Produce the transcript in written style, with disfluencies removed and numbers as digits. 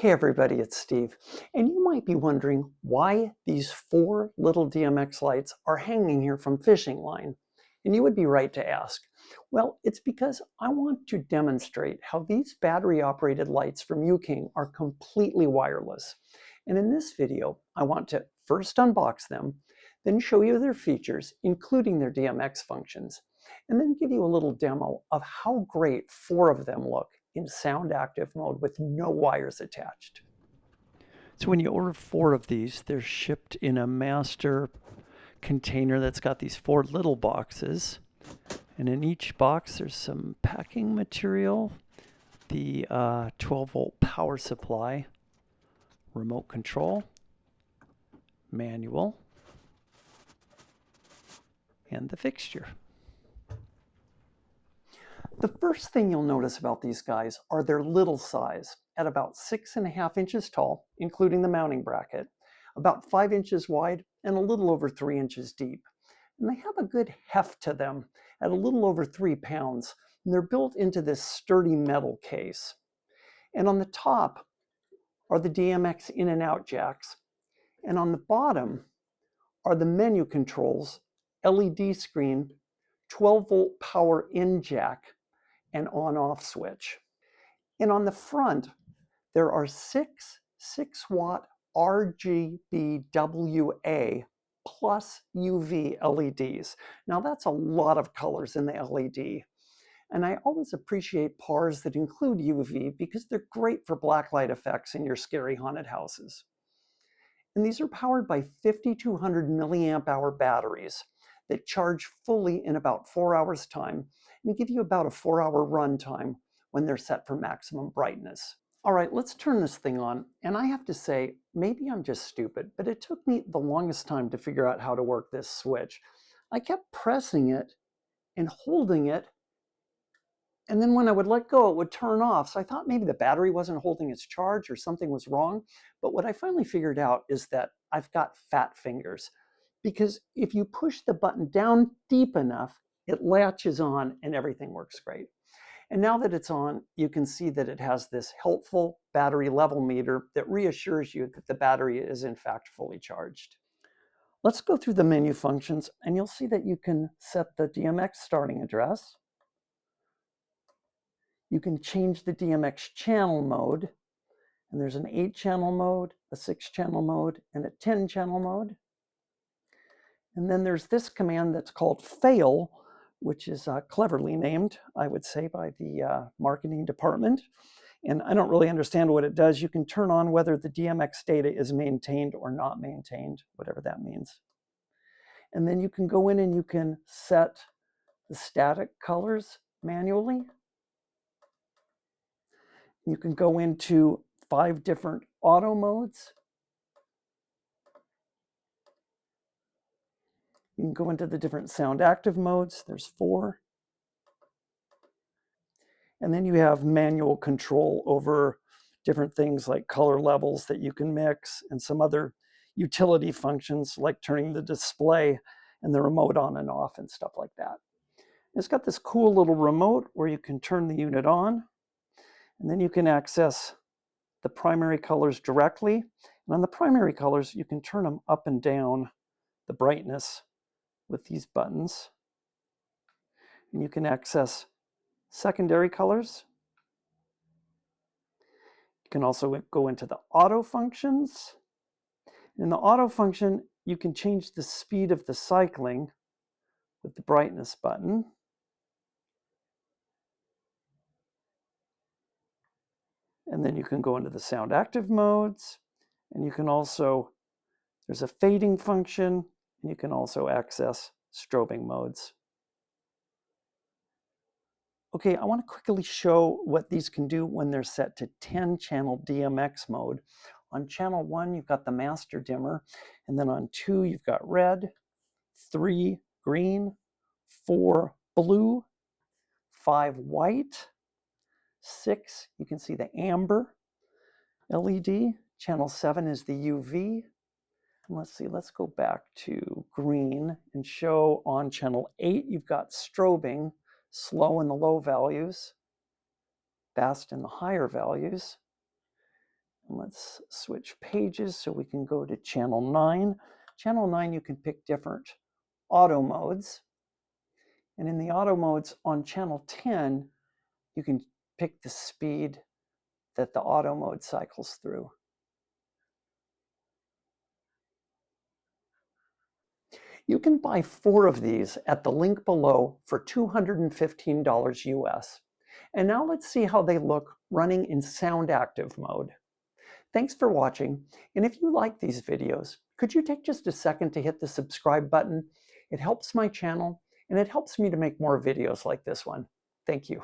Hey everybody, it's Steve, and you might be wondering why these four little DMX lights are hanging here from fishing line. And you would be right to ask. Well, it's because I want to demonstrate how these battery-operated lights from UKing are completely wireless. And in this video, I want to first unbox them, then show you their features, including their DMX functions, and then give you a little demo of how great four of them look in sound active mode with no wires attached. So when you order four of these, they're shipped in a master container that's got these four little boxes. And in each box, there's some packing material, the 12-volt power supply, remote control, manual, and the fixture. The first thing you'll notice about these guys are their little size, at about 6.5 inches tall, including the mounting bracket, about 5 inches wide, and a little over 3 inches deep. And they have a good heft to them at a little over 3 pounds, and they're built into this sturdy metal case. And on the top are the DMX in and out jacks, and on the bottom are the menu controls, LED screen, 12-volt power in jack, and on-off switch. And on the front, there are six 6-watt RGBWA plus UV LEDs. Now that's a lot of colors in the LED. And I always appreciate PARs that include UV because they're great for blacklight effects in your scary haunted houses. And these are powered by 5,200 milliamp hour batteries that charge fully in about 4 hours time and give you about a 4-hour run time when they're set for maximum brightness. All right, let's turn this thing on. And I have to say, maybe I'm just stupid, but it took me the longest time to figure out how to work this switch. I kept pressing it and holding it, and then when I would let go, it would turn off. So I thought maybe the battery wasn't holding its charge or something was wrong. But what I finally figured out is that I've got fat fingers, because if you push the button down deep enough, it latches on and everything works great. And now that it's on, you can see that it has this helpful battery level meter that reassures you that the battery is in fact fully charged. Let's go through the menu functions, and you'll see that you can set the DMX starting address. You can change the DMX channel mode, and there's an 8-channel mode, a 6-channel mode, and a 10-channel mode. And then there's this command that's called fail, which is cleverly named, I would say, by the marketing department. And I don't really understand what it does. You can turn on whether the DMX data is maintained or not maintained, whatever that means. And then you can go in and you can set the static colors manually. You can go into 5 different auto modes. You can go into the different sound active modes. There's 4. And then you have manual control over different things like color levels that you can mix and some other utility functions like turning the display and the remote on and off and stuff like that. It's got this cool little remote where you can turn the unit on, and then you can access the primary colors directly. And on the primary colors, you can turn them up and down the brightness with these buttons. And you can access secondary colors. You can also go into the auto functions. In the auto function, you can change the speed of the cycling with the brightness button. And then you can go into the sound active modes, and you can also, there's a fading function, and you can also access strobing modes. Okay, I want to quickly show what these can do when they're set to 10-channel DMX mode. On channel 1, you've got the master dimmer, and then on 2, you've got red, 3, green, 4, blue, 5, white, 6, you can see the amber LED. Channel 7 is the UV. And let's see, let's go back to green and show on channel 8, you've got strobing, slow in the low values, fast in the higher values. Let's switch pages so we can go to channel 9. Channel 9, you can pick different auto modes. And in the auto modes on channel 10, you can pick the speed that the auto mode cycles through. You can buy 4 of these at the link below for $215 US. And now let's see how they look running in sound active mode. Thanks for watching, and if you like these videos, could you take just a second to hit the subscribe button? It helps my channel, and it helps me to make more videos like this one. Thank you.